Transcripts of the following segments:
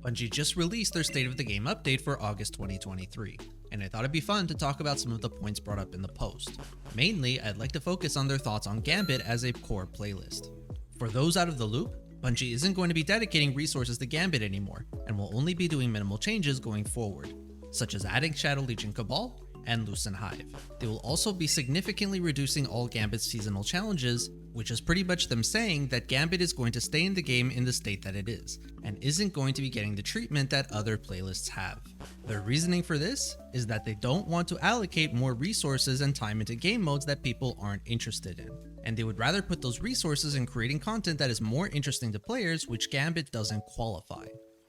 Bungie just released their State of the Game update for August 2023, and I thought it'd be fun to talk about some of the points brought up in the post. Mainly, I'd like to focus on their thoughts on Gambit as a core playlist. For those out of the loop, Bungie isn't going to be dedicating resources to Gambit anymore, and will only be doing minimal changes going forward, such as adding Shadow Legion Cabal and Lucent Hive. They will also be significantly reducing all Gambit's seasonal challenges, which is pretty much them saying that Gambit is going to stay in the game in the state that it is, and isn't going to be getting the treatment that other playlists have. Their reasoning for this is that they don't want to allocate more resources and time into game modes that people aren't interested in, and they would rather put those resources in creating content that is more interesting to players, which Gambit doesn't qualify.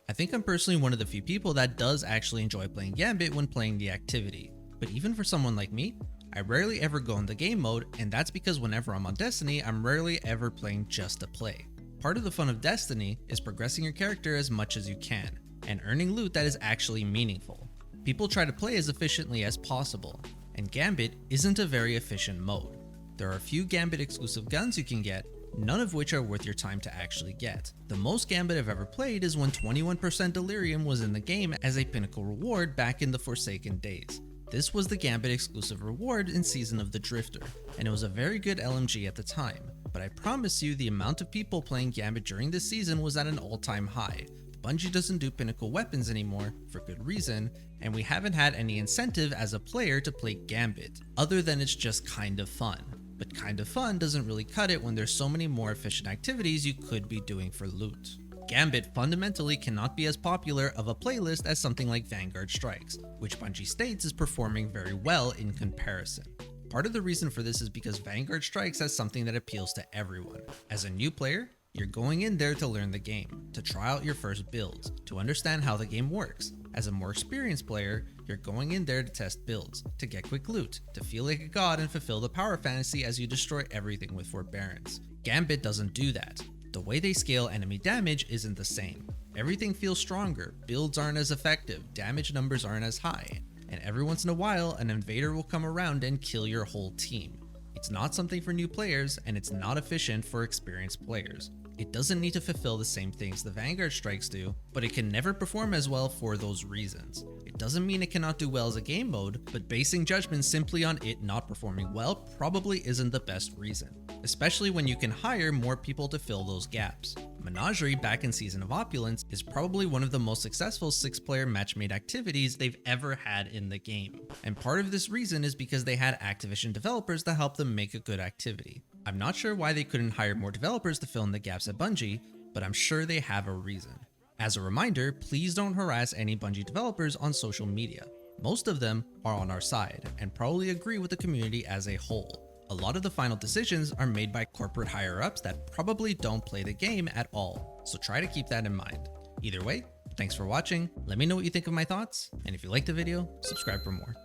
I think I'm personally one of the few people that does actually enjoy playing Gambit when playing the activity, but even for someone like me, I rarely ever go in the game mode, and that's because whenever I'm on Destiny, I'm rarely ever playing just to play. Part of the fun of Destiny is progressing your character as much as you can, and earning loot that is actually meaningful. People try to play as efficiently as possible, and Gambit isn't a very efficient mode. There are a few Gambit exclusive guns you can get, none of which are worth your time to actually get. The most Gambit I've ever played is when 21% Delirium was in the game as a pinnacle reward back in the Forsaken days. This was the Gambit exclusive reward in Season of the Drifter, and it was a very good LMG at the time, but I promise you the amount of people playing Gambit during this season was at an all-time high. Bungie doesn't do pinnacle weapons anymore, for good reason, and we haven't had any incentive as a player to play Gambit, other than it's just kind of fun. But kind of fun doesn't really cut it when there's so many more efficient activities you could be doing for loot. Gambit fundamentally cannot be as popular of a playlist as something like Vanguard Strikes, which Bungie states is performing very well in comparison. Part of the reason for this is because Vanguard Strikes has something that appeals to everyone. As a new player, you're going in there to learn the game, to try out your first builds, to understand how the game works. As a more experienced player, you're going in there to test builds, to get quick loot, to feel like a god and fulfill the power fantasy as you destroy everything with forbearance. Gambit doesn't do that. The way they scale enemy damage isn't the same. Everything feels stronger, builds aren't as effective, damage numbers aren't as high, and every once in a while an invader will come around and kill your whole team. It's not something for new players, and it's not efficient for experienced players. It doesn't need to fulfill the same things the Vanguard Strikes do, but it can never perform as well for those reasons. It doesn't mean it cannot do well as a game mode, but basing judgment simply on it not performing well probably isn't the best reason, especially when you can hire more people to fill those gaps. Menagerie back in Season of Opulence is probably one of the most successful 6-player match-made activities they've ever had in the game, and part of this reason is because they had Activision developers to help them make a good activity. I'm not sure why they couldn't hire more developers to fill in the gaps at Bungie, but I'm sure they have a reason. As a reminder, please don't harass any Bungie developers on social media. Most of them are on our side and probably agree with the community as a whole. A lot of the final decisions are made by corporate higher-ups that probably don't play the game at all, so try to keep that in mind. Either way, thanks for watching, let me know what you think of my thoughts, and if you liked the video, subscribe for more.